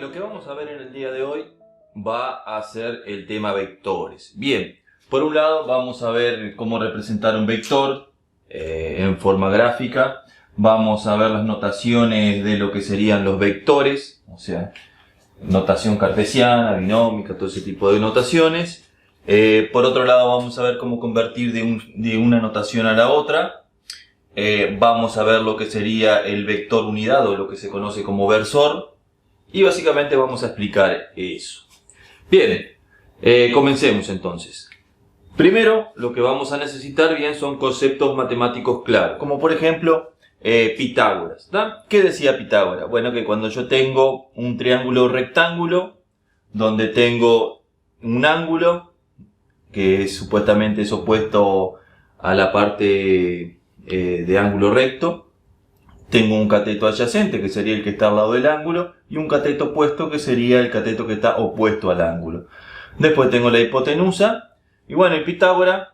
Lo que vamos a ver en el día de hoy va a ser el tema vectores. Bien, por un lado vamos a ver cómo representar un vector en forma gráfica. Vamos a ver las notaciones de lo que serían los vectores, o sea, notación cartesiana, binómica, todo ese tipo de notaciones. Por otro lado vamos a ver cómo convertir de una notación a la otra. Vamos a ver lo que sería el vector unidad o lo que se conoce como versor. Y básicamente vamos a explicar eso. Bien, comencemos entonces. Primero, lo que vamos a necesitar bien son conceptos matemáticos claros, como por ejemplo Pitágoras, ¿tá? ¿Qué decía Pitágoras? Bueno, que cuando yo tengo un triángulo rectángulo, donde tengo un ángulo, que supuestamente es opuesto a la parte de ángulo recto, tengo un cateto adyacente, que sería el que está al lado del ángulo, y un cateto opuesto, que sería el cateto que está opuesto al ángulo. Después tengo la hipotenusa, y bueno, el Pitágoras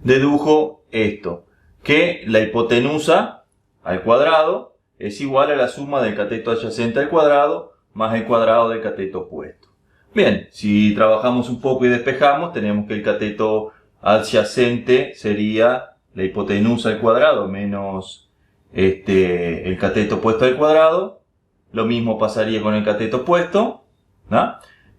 dedujo esto, que la hipotenusa al cuadrado es igual a la suma del cateto adyacente al cuadrado más el cuadrado del cateto opuesto. Bien, si trabajamos un poco y despejamos, tenemos que el cateto adyacente sería la hipotenusa al cuadrado menos el cateto opuesto al cuadrado. Lo mismo pasaría con el cateto opuesto, ¿no?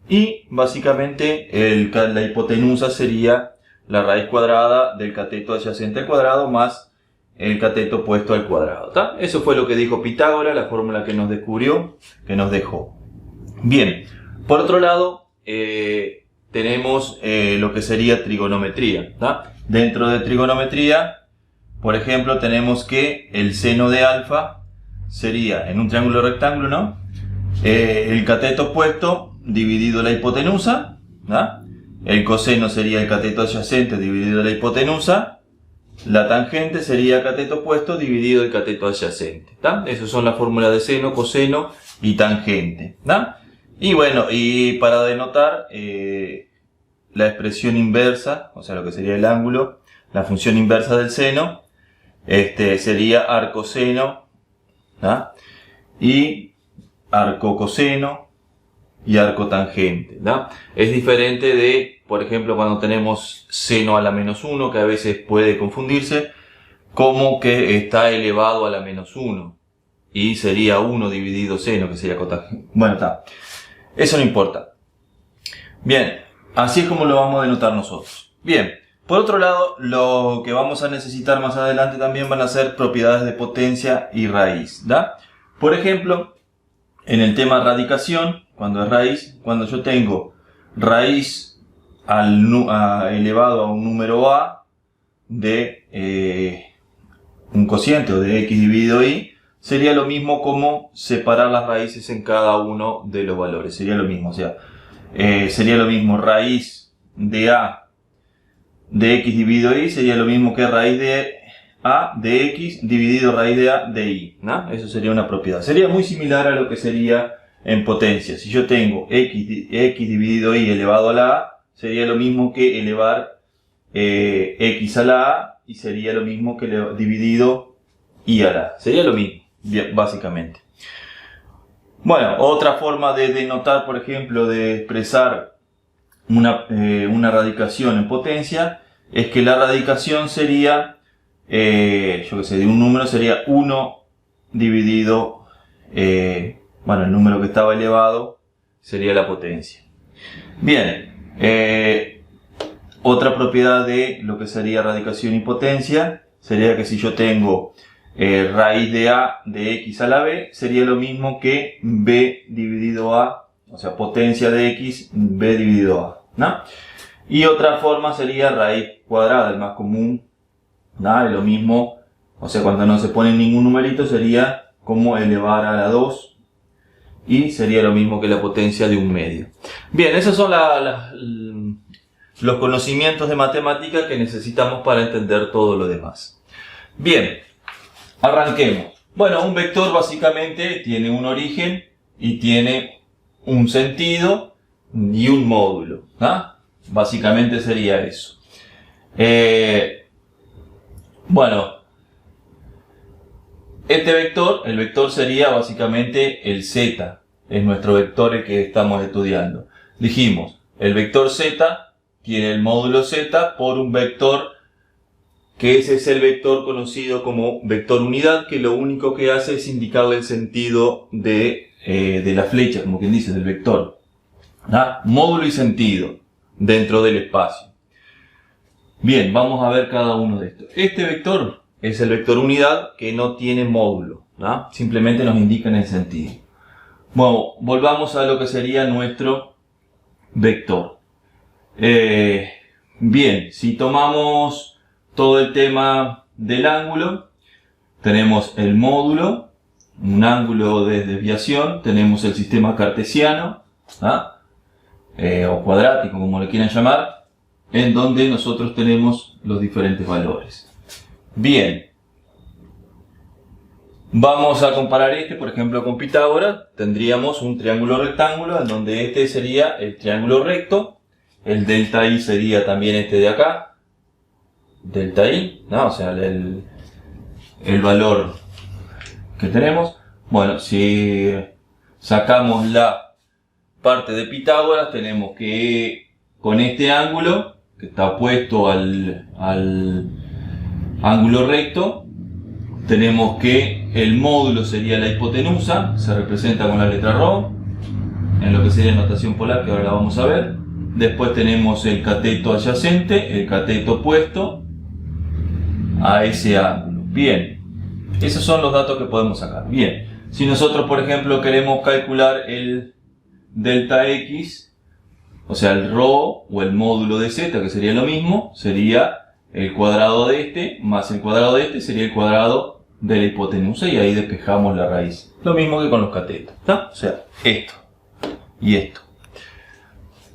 Y básicamente la hipotenusa sería la raíz cuadrada del cateto adyacente al cuadrado más el cateto opuesto al cuadrado, ¿tá? Eso fue lo que dijo Pitágoras, la fórmula que nos descubrió, que nos dejó. Bien, por otro lado tenemos lo que sería trigonometría, ¿tá? Dentro de trigonometría, por ejemplo, tenemos que el seno de alfa sería, en un triángulo rectángulo, ¿no? El cateto opuesto dividido la hipotenusa, ¿no? El coseno sería el cateto adyacente dividido la hipotenusa. La tangente sería el cateto opuesto dividido el cateto adyacente, ¿tá? Esas son las fórmulas de seno, coseno y tangente, ¿tá? Y bueno, y para denotar la expresión inversa, o sea, lo que sería el ángulo, la función inversa del seno, sería arcoseno, ¿tá? Y arcocoseno y arcotangente, ¿tá? Es diferente de, por ejemplo, cuando tenemos seno a la menos 1, que a veces puede confundirse, como que está elevado a la menos 1, y sería 1 dividido seno, que sería cotangente. Bueno, está. Eso no importa. Bien, así es como lo vamos a denotar nosotros. Bien, por otro lado, lo que vamos a necesitar más adelante también van a ser propiedades de potencia y raíz, ¿da? Por ejemplo, en el tema radicación, cuando es raíz, cuando yo tengo raíz elevado a un número a de un cociente o de x dividido y, sería lo mismo como separar las raíces en cada uno de los valores. Sería lo mismo, o sea, sería lo mismo raíz de a de x dividido y, sería lo mismo que raíz de a de x dividido raíz de a de y, ¿no? Eso sería una propiedad. Sería muy similar a lo que sería en potencia. Si yo tengo x dividido y elevado a la a, sería lo mismo que elevar x a la a, y sería lo mismo que dividido y a la a. Sería lo mismo, básicamente. Bueno, otra forma de denotar, por ejemplo, de expresar una radicación en potencia, es que la radicación sería, yo que sé, de un número sería 1 dividido, bueno, el número que estaba elevado sería la potencia. Bien, otra propiedad de lo que sería radicación y potencia sería que si yo tengo raíz de a de x a la b, sería lo mismo que b dividido a, o sea, potencia de x, b dividido a, ¿no? Y otra forma sería raíz cuadrada, el más común, ¿no? Es lo mismo, o sea, cuando no se pone ningún numerito sería como elevar a la 2, y sería lo mismo que la potencia de un medio. Bien, esos son los conocimientos de matemática que necesitamos para entender todo lo demás. Bien, arranquemos. Bueno, un vector básicamente tiene un origen y tiene un sentido y un módulo, ¿no? Básicamente sería eso. Bueno, Este vector, el vector sería básicamente el z, es nuestro vector el que estamos estudiando. Dijimos, el vector z tiene el módulo z por un vector que ese es el vector conocido como vector unidad, que lo único que hace es indicarle el sentido de la flecha, como quien dice, del vector. ¿Ah? Módulo y sentido dentro del espacio. Bien, vamos a ver cada uno de estos. Este vector es el vector unidad que no tiene módulo, ¿ah? Simplemente nos indica en el sentido. Bueno, volvamos a lo que sería nuestro vector. Bien, si tomamos todo el tema del ángulo, tenemos el módulo, un ángulo de desviación, tenemos el sistema cartesiano, ¿ah? O cuadrático, como le quieran llamar, en donde nosotros tenemos los diferentes valores. Bien, vamos a comparar este, por ejemplo, con Pitágoras. Tendríamos un triángulo rectángulo, en donde este sería el triángulo recto, el delta i sería también este de acá, delta i, ¿no? O sea, el valor que tenemos. Bueno, si sacamos la parte de Pitágoras, tenemos que con este ángulo, que está opuesto al ángulo recto, tenemos que el módulo sería la hipotenusa, se representa con la letra ρ, en lo que sería notación polar, que ahora la vamos a ver. Después tenemos el cateto adyacente, el cateto opuesto a ese ángulo. Bien, esos son los datos que podemos sacar. Bien, si nosotros, por ejemplo, queremos calcular el delta x, o sea, el ρ o el módulo de z, que sería lo mismo, sería el cuadrado de este más el cuadrado de este, sería el cuadrado de la hipotenusa, y ahí despejamos la raíz. Lo mismo que con los catetos, ¿no? O sea, esto y esto.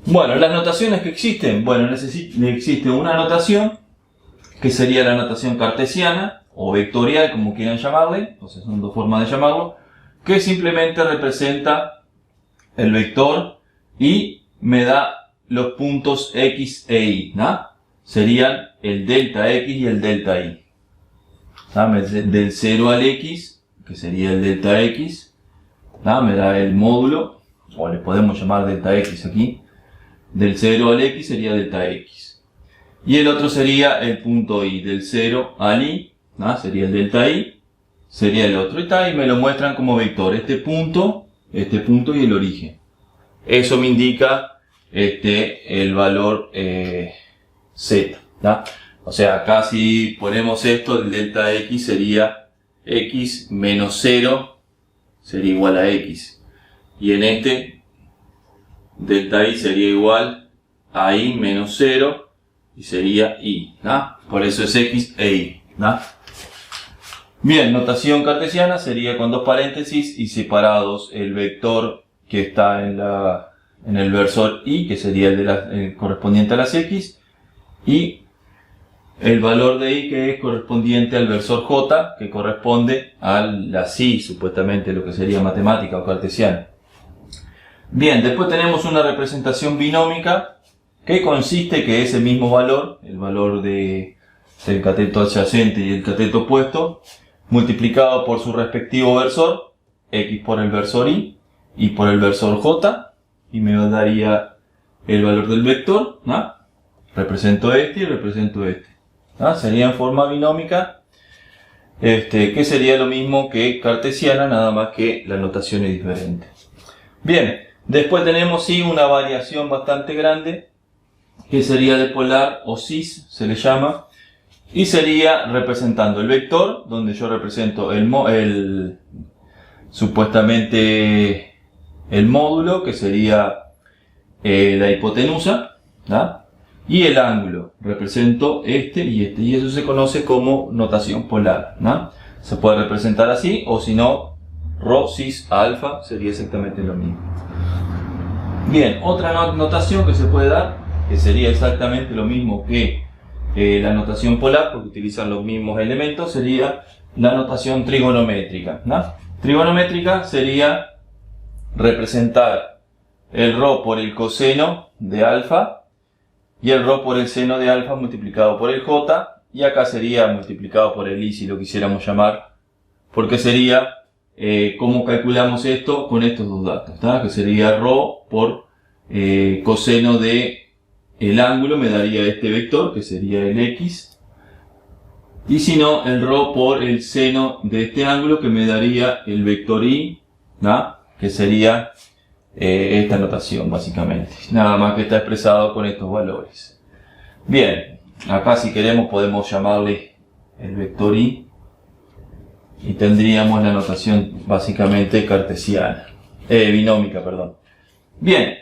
Bueno, las notaciones que existen. Bueno, existe una notación que sería la notación cartesiana o vectorial, como quieran llamarle, o sea, son dos formas de llamarlo, que simplemente representa el vector y me da los puntos x e y, ¿no? Serían el delta x y el delta y. ¿No? Del 0 al x, que sería el delta x, ¿no? Me da el módulo, o le podemos llamar delta x aquí. Del 0 al x sería delta x. Y el otro sería el punto y, del 0 al y, ¿no? Sería el delta y, sería el otro. Y me lo muestran como vector, este punto y el origen. Eso me indica el valor z, ¿no? O sea, acá si ponemos esto, el delta x sería x menos 0, sería igual a x. Y en este, delta y sería igual a y menos 0, y sería y, ¿no? Por eso es x e y, ¿no? Bien, notación cartesiana sería con dos paréntesis y separados el vector que está en el versor y, que sería el correspondiente a las x, y el valor de y, que es correspondiente al versor j, que corresponde a la psi, supuestamente lo que sería matemática o cartesiana. Bien, después tenemos una representación binómica que consiste que ese mismo valor, el valor del cateto adyacente y el cateto opuesto, multiplicado por su respectivo versor, x por el versor y por el versor j, y me daría el valor del vector, ¿no? Represento este y represento este, ¿no? Sería en forma binómica, que sería lo mismo que cartesiana, nada más que la notación es diferente. Bien, después tenemos sí una variación bastante grande, que sería de polar o cis, se le llama, y sería representando el vector, donde yo represento supuestamente el módulo, que sería la hipotenusa, ¿no? Y el ángulo, represento este, y eso se conoce como notación polar, ¿no? Se puede representar así, o si no, ρ cis alfa sería exactamente lo mismo. Bien, otra notación que se puede dar, que sería exactamente lo mismo que la notación polar, porque utilizan los mismos elementos, sería la notación trigonométrica, ¿no? Trigonométrica sería representar el ρ por el coseno de alfa y el ρ por el seno de alfa multiplicado por el j, y acá sería multiplicado por el i, si lo quisiéramos llamar porque sería, ¿cómo calculamos esto? Con estos dos datos, ¿tá? Que sería ρ por coseno de el ángulo, me daría este vector, que sería el x. Y si no, el ρ por el seno de este ángulo, que me daría el vector y, ¿tá? Que sería esta notación, básicamente. Nada más que está expresado con estos valores. Bien, acá si queremos podemos llamarle el vector y tendríamos la notación básicamente cartesiana, binómica, perdón. Bien,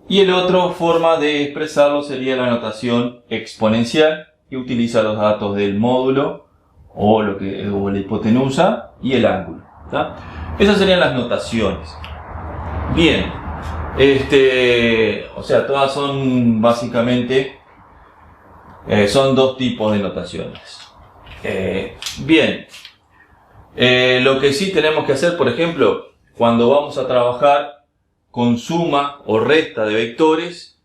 y el otro forma de expresarlo sería la notación exponencial, que utiliza los datos del módulo o la hipotenusa y el ángulo, ¿tá? Esas serían las notaciones. Bien, o sea, todas son básicamente, son dos tipos de notaciones. Bien, lo que sí tenemos que hacer, por ejemplo, cuando vamos a trabajar con suma o resta de vectores,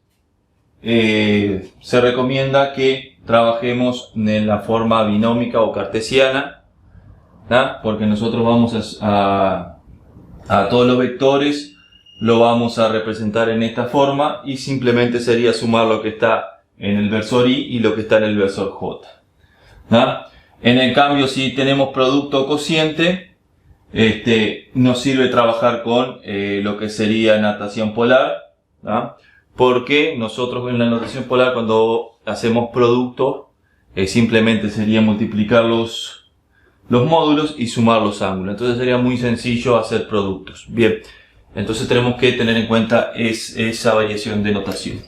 se recomienda que trabajemos en la forma binómica o cartesiana, ¿tá? Porque nosotros vamos a todos los vectores lo vamos a representar en esta forma y simplemente sería sumar lo que está en el versor i y lo que está en el versor j, ¿tá? En el cambio, si tenemos producto o cociente, nos sirve trabajar con lo que sería notación polar, ¿tá? Porque nosotros en la notación polar, cuando hacemos producto, simplemente sería multiplicar los módulos y sumar los ángulos. Entonces sería muy sencillo hacer productos. Bien, entonces tenemos que tener en cuenta esa variación de notación.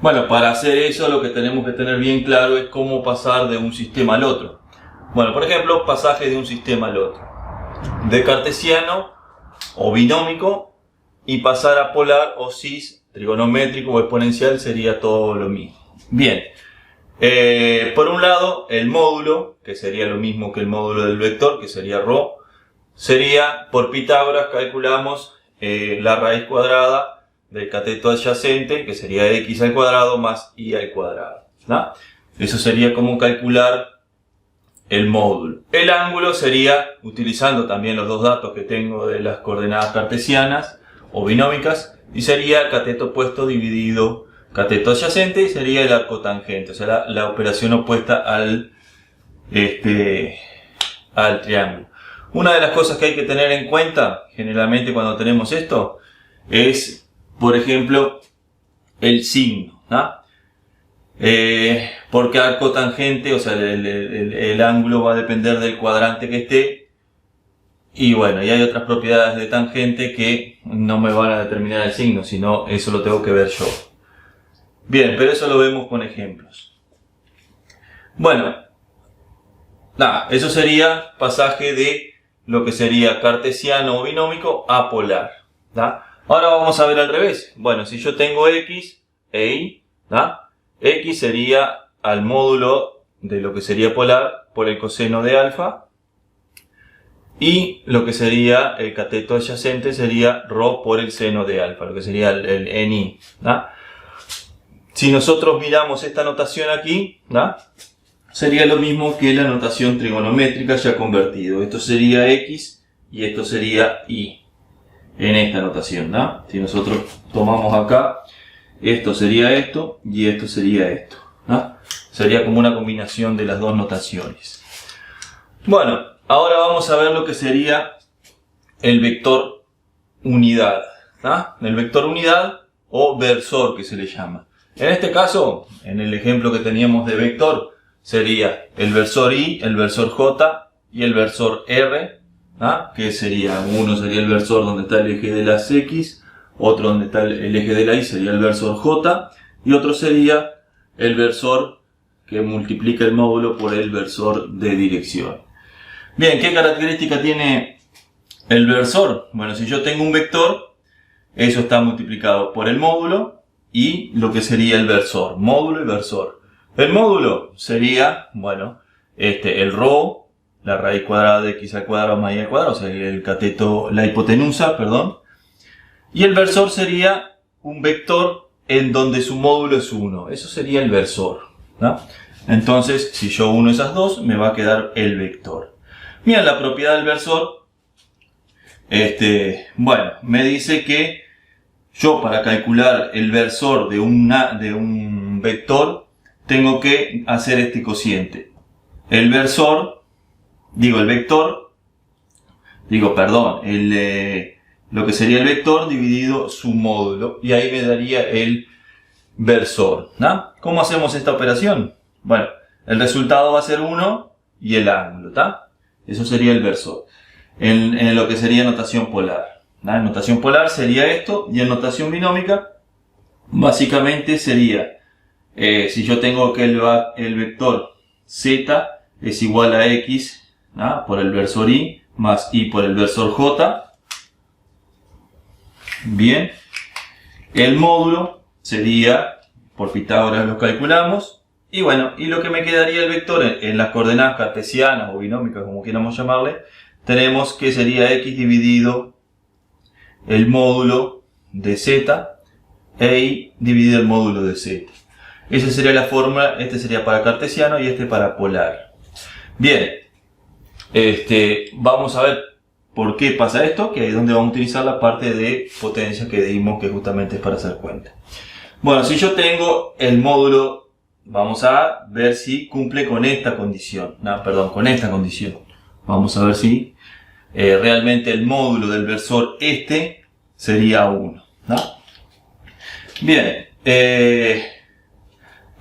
Bueno, para hacer eso lo que tenemos que tener bien claro es cómo pasar de un sistema al otro. Bueno, por ejemplo, pasaje de un sistema al otro. De cartesiano o binómico y pasar a polar o cis, trigonométrico o exponencial sería todo lo mismo. Bien, por un lado el módulo, que sería lo mismo que el módulo del vector, que sería ρ, sería por Pitágoras calculamos la raíz cuadrada del cateto adyacente, que sería x al cuadrado más y al cuadrado, ¿no? Eso sería como calcular el módulo. El ángulo sería, utilizando también los dos datos que tengo de las coordenadas cartesianas o binómicas, y sería cateto opuesto dividido cateto adyacente, y sería el arco tangente, o sea, la operación opuesta al triángulo. Una de las cosas que hay que tener en cuenta, generalmente cuando tenemos esto, es, por ejemplo, el signo, ¿no? Porque arco tangente, o sea, el ángulo va a depender del cuadrante que esté. Y bueno, y hay otras propiedades de tangente que no me van a determinar el signo, sino eso lo tengo que ver yo. Bien, pero eso lo vemos con ejemplos. Bueno, nada, eso sería pasaje de lo que sería cartesiano o binómico a polar, ¿da? Ahora vamos a ver al revés. Bueno, si yo tengo x e y, ¿da? X sería al módulo de lo que sería polar por el coseno de alfa, y lo que sería el cateto adyacente sería ρ por el seno de alfa, lo que sería el ni, ¿da? Si nosotros miramos esta notación aquí, ¿da? Sería lo mismo que la notación trigonométrica ya convertido. Esto sería x y esto sería y en esta notación, ¿no? Si nosotros tomamos acá, esto sería esto y esto sería esto, ¿no? Sería como una combinación de las dos notaciones. Bueno, ahora vamos a ver lo que sería el vector unidad, ¿no? El vector unidad o versor que se le llama. En este caso, en el ejemplo que teníamos de vector, sería el versor i, el versor j y el versor r, ¿ah? Que sería, uno sería el versor donde está el eje de las x, otro donde está el eje de la y sería el versor j, y otro sería el versor que multiplica el módulo por el versor de dirección. Bien, ¿qué característica tiene el versor? Bueno, si yo tengo un vector, eso está multiplicado por el módulo y lo que sería el versor, módulo y versor. El módulo sería, bueno, el ρ, la raíz cuadrada de x al cuadrado más y al cuadrado, o sea, el cateto, la hipotenusa, perdón. Y el versor sería un vector en donde su módulo es 1. Eso sería el versor, ¿no? Entonces, si yo uno esas dos, me va a quedar el vector. Bien, la propiedad del versor, bueno, me dice que yo para calcular el versor de un vector tengo que hacer este cociente. El vector, lo que sería el vector dividido su módulo, y ahí me daría el versor, ¿no? ¿Cómo hacemos esta operación? Bueno, el resultado va a ser 1 y el ángulo, ¿tá? Eso sería el versor. En lo que sería notación polar, ¿no? En notación polar sería esto, y en notación binómica básicamente sería, si yo tengo que el vector z es igual a x, ¿no? Por el versor y más y por el versor j. Bien, el módulo sería, por Pitágoras lo calculamos, y bueno, y lo que me quedaría el vector en las coordenadas cartesianas o binómicas, como quieramos llamarle, tenemos que sería x dividido el módulo de z e y dividido el módulo de z. Esa sería la fórmula, este sería para cartesiano y este para polar. Bien, vamos a ver por qué pasa esto, que es donde vamos a utilizar la parte de potencia que dimos, que justamente es para hacer cuenta. Bueno, si yo tengo el módulo, vamos a ver si cumple con esta condición. No, perdón, con esta condición. Vamos a ver si realmente el módulo del versor sería 1, ¿no? Bien,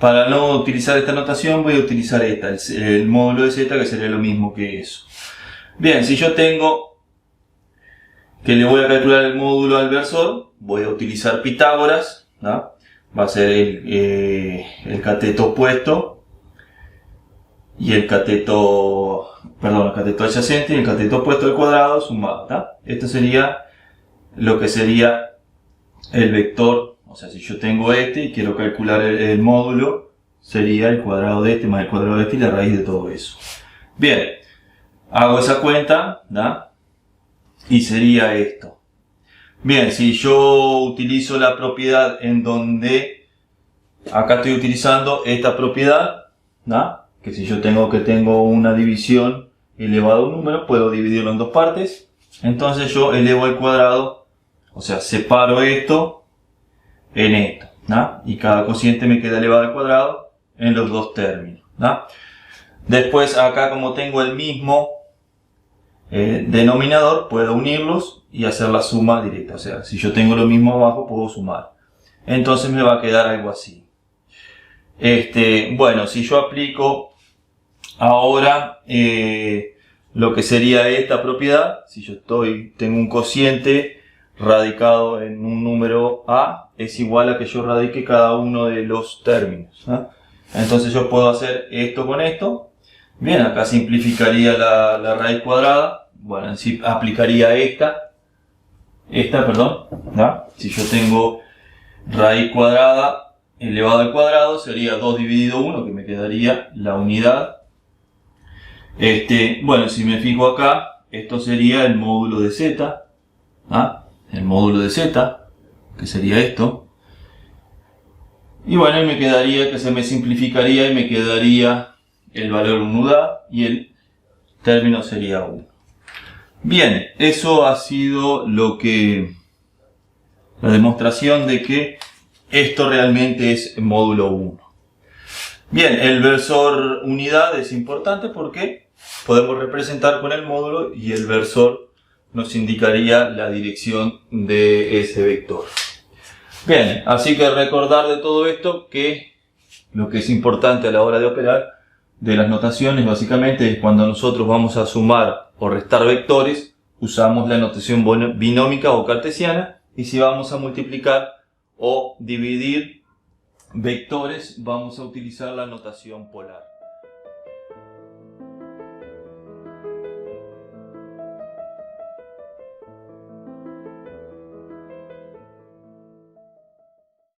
para no utilizar esta notación voy a utilizar el módulo de z, que sería lo mismo que eso. Bien, si yo tengo que le voy a calcular el módulo al versor, voy a utilizar Pitágoras, ¿no? Va a ser el cateto opuesto y el cateto adyacente y el cateto opuesto al cuadrado sumado, ¿no? Esto sería lo que sería el vector. O sea, si yo tengo y quiero calcular el módulo, sería el cuadrado de más el cuadrado de y la raíz de todo eso. Bien, hago esa cuenta, ¿no? Y sería esto. Bien, si yo utilizo la propiedad en donde acá estoy utilizando esta propiedad, ¿no? Que si yo tengo una división elevado a un número, puedo dividirlo en dos partes. Entonces yo elevo al cuadrado, o sea, separo esto en esto, ¿no? Y cada cociente me queda elevado al cuadrado en los dos términos, ¿no? Después acá, como tengo el mismo denominador, puedo unirlos y hacer la suma directa. O sea, si yo tengo lo mismo abajo, puedo sumar. Entonces me va a quedar algo así. Bueno, si yo aplico ahora lo que sería esta propiedad, si yo tengo un cociente radicado en un número a, es igual a que yo radique cada uno de los términos, ¿no? Entonces yo puedo hacer esto con esto. Bien, acá simplificaría la raíz cuadrada. Bueno, en sí aplicaría perdón, ¿no? Si yo tengo raíz cuadrada elevado al cuadrado, sería 2 dividido 1, que me quedaría la unidad. Bueno, si me fijo acá, esto sería el módulo de z, ¿ah? El módulo de z, que sería esto. Y bueno, me quedaría, que se me simplificaría y me quedaría el valor unidad y el término sería 1. Bien, eso ha sido la demostración de que esto realmente es módulo 1. Bien, el versor unidad es importante porque podemos representar con el módulo y el versor nos indicaría la dirección de ese vector. Bien, así que recordar de todo esto que lo que es importante a la hora de operar de las notaciones básicamente es cuando nosotros vamos a sumar o restar vectores, usamos la notación binómica o cartesiana, y si vamos a multiplicar o dividir vectores, vamos a utilizar la notación polar.